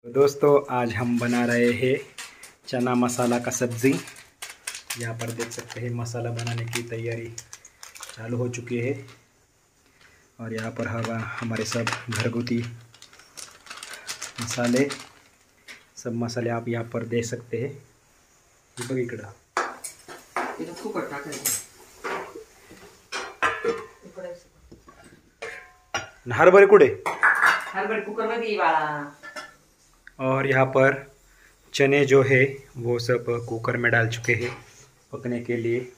दोस्तों आज हम बना रहे हैं चना मसाला का सब्ज़ी। यहाँ पर देख सकते हैं मसाला बनाने की तैयारी चालू हो चुकी है और यहाँ पर हमारे सब घरगुती सब मसाले आप यहाँ पर देख सकते हैं। इकडं हरभरे कुठे? हरभरे कुकर मध्ये बाळा। और यहाँ पर चने जो है वो सब कुकर में डाल चुके हैं पकने के लिए।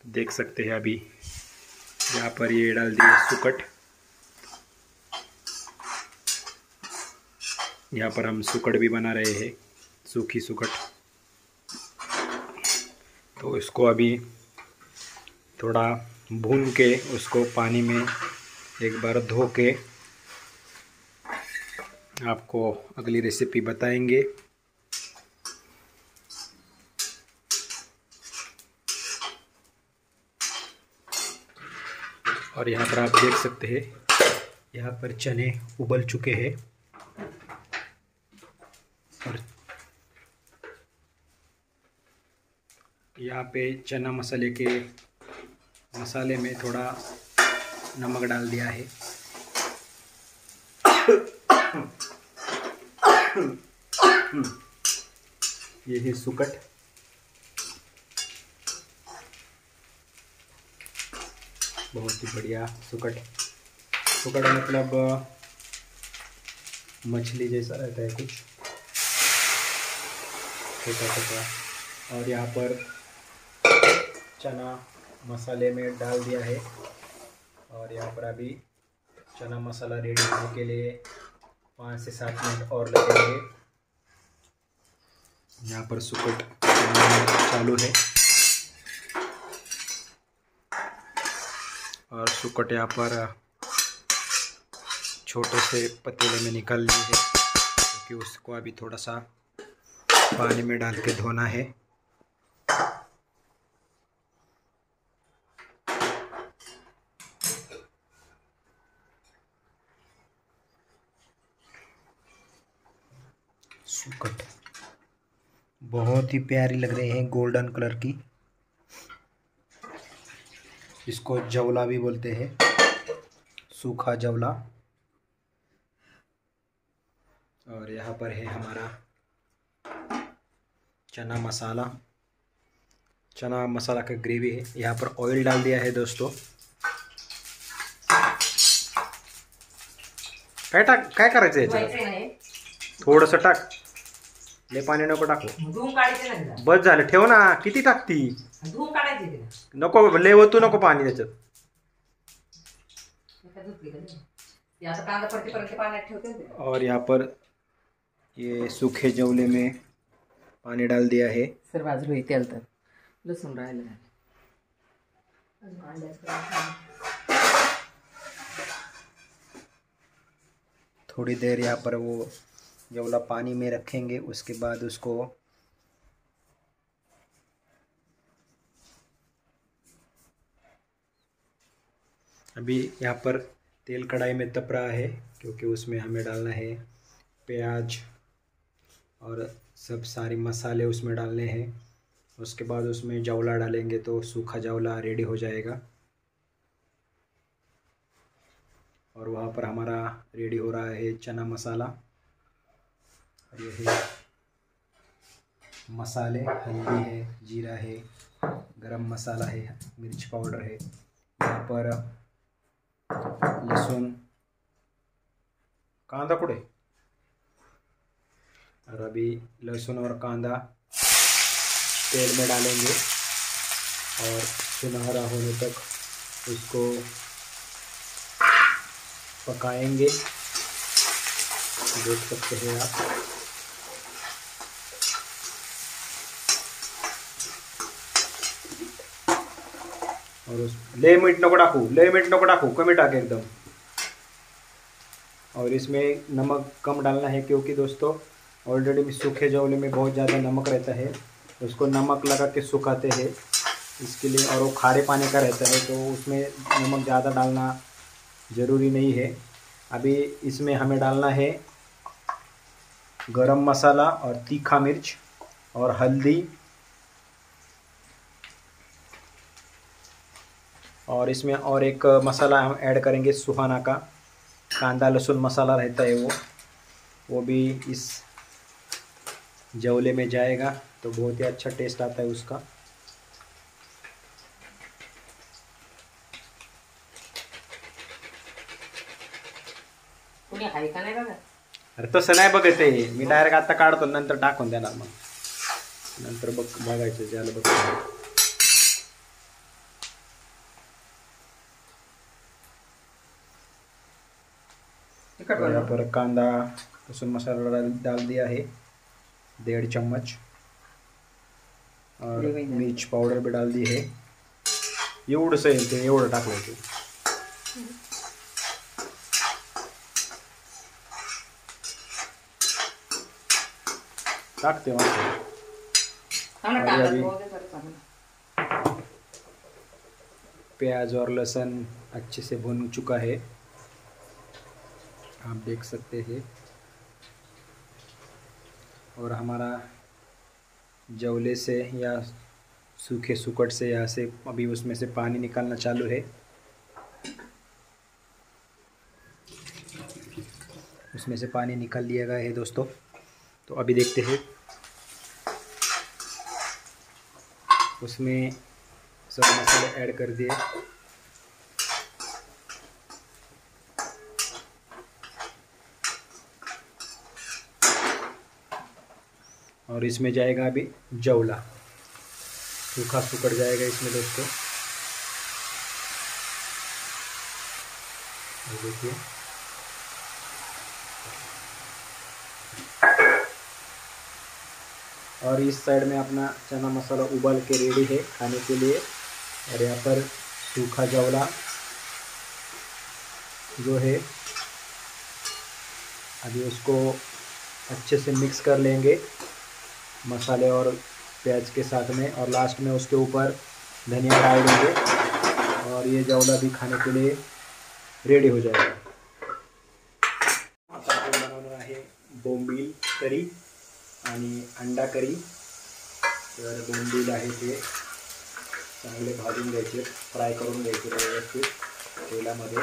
देख सकते हैं अभी यहाँ पर ये डाल दिए सुकट। यहाँ पर हम सुकट भी बना रहे हैं, सूखी सुकट। तो इसको अभी थोड़ा भून के उसको पानी में एक बार धो के आपको अगली रेसिपी बताएंगे। और यहाँ पर आप देख सकते हैं यहाँ पर चने उबल चुके हैं और यहाँ पे चना मसाले में थोड़ा नमक डाल दिया है। ये है सुकट। बहुत ही बढ़िया सुकट मतलब मछली जैसा रहता है कुछ छोटा छोटा। और यहाँ पर चना मसाले में डाल दिया है और यहाँ पर अभी चना मसाला रेडी होने के लिए 5 से 7 मिनट और लगेंगे। यहाँ पर सुकट चालू है और सुकट यहाँ पर छोटे से पतीले में निकाल ली है क्योंकि उसको अभी थोड़ा सा पानी में डाल के धोना है। सुकट बहुत ही प्यारी लग रहे हैं, गोल्डन कलर की। इसको जवला भी बोलते हैं, सूखा जवला। और यहाँ पर है हमारा चना मसाला का ग्रेवी है। यहाँ पर ऑयल डाल दिया है दोस्तों। काय करायचं याच्यात? थोडंसं टाक, लय पाणी नको टाकू। बस झालं, ठेव ना। किती टाकती? नको, लय ओतू नको पाणी त्याच्यात। और यहाँ पर ये सूखे जवले में पानी डाल दिया है। सर बाजू तेल तर लसूण राहिलं। थोड़ी देर यहाँ पर वो जवला पानी में रखेंगे, उसके बाद उसको अभी यहाँ पर तेल कढ़ाई में तप रहा है क्योंकि उसमें हमें डालना है प्याज और सब सारे मसाले उसमें डालने हैं। उसके बाद उसमें जवला डालेंगे तो सूखा जवला रेडी हो जाएगा। और वहाँ पर हमारा रेडी हो रहा है चना मसाला। और ये है मसाले, हल्दी है, जीरा है, गरम मसाला है, मिर्च पाउडर है, यहाँ पर लहसुन, कांदा कुड़े। और अभी लहसुन और कांदा तेल में डालेंगे और सुनहरा होने तक उसको पकाएंगे। देख सकते हैं आप। और उस ले मीठ नको टाकू, कमी टाक एकदम। और इसमें नमक कम डालना है क्योंकि दोस्तों ऑलरेडी सूखे जवले में बहुत ज़्यादा नमक रहता है। उसको नमक लगा के सुखाते हैं इसके लिए, और वो खारे पानी का रहता है तो उसमें नमक ज़्यादा डालना ज़रूरी नहीं है। अभी इसमें हमें डालना है गरम मसाला और तीखा मिर्च और हल्दी, और इसमें और एक मसाला हम ऐड करेंगे सुहाना का, कांदा लहसुन मसाला रहता है वो भी इस जवले में जाएगा तो बहुत ही अच्छा टेस्ट आता है उसका। कोणी आहे का नाही बघा? अरे तसं नाही बघत आहे मी, डायरेक्ट आता काढतो नंतर टाकून देणार, मग नंतर बघायचं ज्याला बघ। यहाँ पर कांदा लहसुन मसाला डाल दिया है 1.5 चम्मच, और मिर्च पाउडर भी डाल दी है। एवढंच आहे ते, एवढं टाकलं ते। टाकते प्याज और लहसुन अच्छे से भुन चुका है, आप देख सकते हैं। और हमारा जवले से या सूखे सुकट से यहाँ से अभी उसमें से पानी निकालना चालू है। उसमें से पानी निकाल लिया गया है दोस्तों। तो अभी देखते हैं, उसमें सब मसाले ऐड कर दिए। और इसमें जाएगा अभी जवला, सूखा सुकड़ जाएगा इसमें दोस्तों। देखिए और इस साइड में अपना चना मसाला उबाल के रेडी है खाने के लिए। और यहाँ पर सूखा जवला जो है अभी उसको अच्छे से मिक्स कर लेंगे मसाले और प्याज के साथ में, और लास्ट में उसके ऊपर धनिया डाल देंगे और ये जवला भी खाने के लिए रेडी हो जाएगा। आता आपण बनवणार आहे बोंबील करी आणि अंडा करी। तर बोंबील आहे ते चांगले भाजून घ्यायचे, फ्राय करून घ्यायचे व्यवस्थित तेलामध्ये।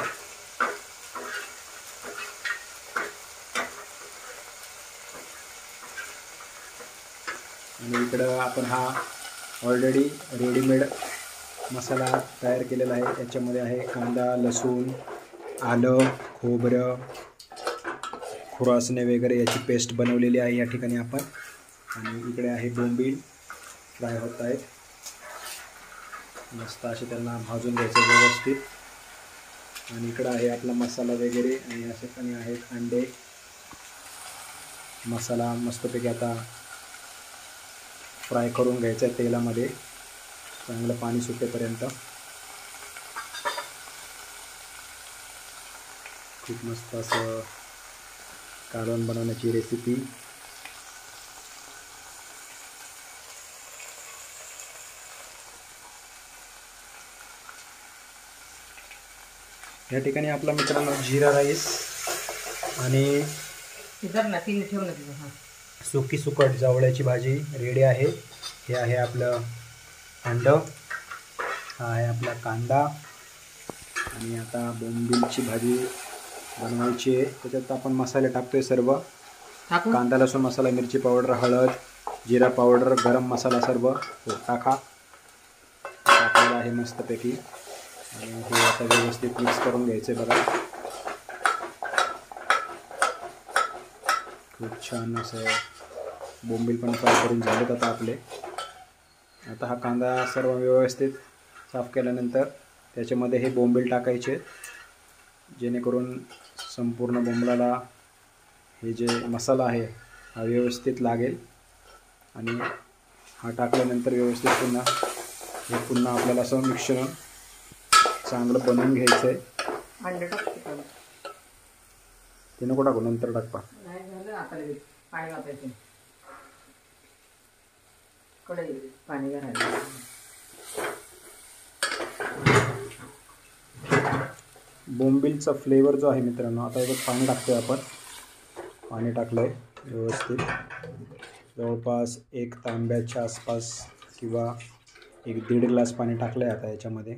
आणि इकडं आपण हा ऑलरेडी रेडीमेड मसाला तयार केलेला आहे। याच्यामध्ये आहे कांदा लसूण आलं खोबरं खुरासणे वगैरे याची पेस्ट बनवलेली आहे या ठिकाणी आपण। आणि इकडे आहे बोंबील फ्राय होत आहेत, मस्त असे त्यांना भाजून घ्यायचे व्यवस्थित। आणि इकडं आहे आपला मसाला वगैरे, आणि या ठिकाणी आहेत अंडे। मसाला मस्तपैकी आता फ्राय करून घ्यायचं आहे तेलामध्ये चांगलं पाणी सुटेपर्यंत। खूप मस्त असं कालवण बनवण्याची रेसिपी। या ठिकाणी आपला मित्रांनो जीरा राईस आणि सुकी सुकट जवळ्याची भाजी रेडी आहे। हे आहे आपलं अंड, हा आहे आपला कांदा, आणि आता बोंबीलची भाजी बनवायची आहे। त्याच्यात आपण मसाले टाकतोय सर्व, कांदा लसूण मसाला मिरची पावडर हळद जिरा पावडर गरम मसाला सर्व टाका टाकलेला आहे मस्तपैकी। आणि हे आता व्यवस्थित मिक्स करून घ्यायचे बघा। खूप छान असं बोंबील पण फ्राय करून झालेत आता आपले। आता हा कांदा सर्व व्यवस्थित साफ केल्यानंतर त्याच्यामध्ये हे बोंबील टाकायचे, जेणेकरून संपूर्ण बोंबलाला हे जे मसाला आहे हा व्यवस्थित लागेल। आणि हा टाकल्यानंतर व्यवस्थित पुन्हा आपल्याला असं मिश्रण चांगलं बनवून घ्यायचं आहे। अंडे टाकते ते नको टाकू, नंतर टाकपा। पाणी वापरायचं, कढई पाणी घालायचं। बोंबीलचा फ्लेवर जो आहे मित्रांनो, आता याच्यात पाणी टाकतोय आपण, पाणी टाकलंय व्यवस्थित जवळपास 1 तांब्याच्या आसपास किंवा 1-1.5 ग्लास पाणी टाकलं आहे आता याच्यामध्ये.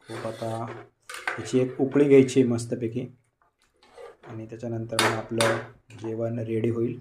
खूप आता याची एक उकळी घ्यायची मस्तपैकी आणि त्याच्यानंतर मग आपलं जेवण रेडी होईल.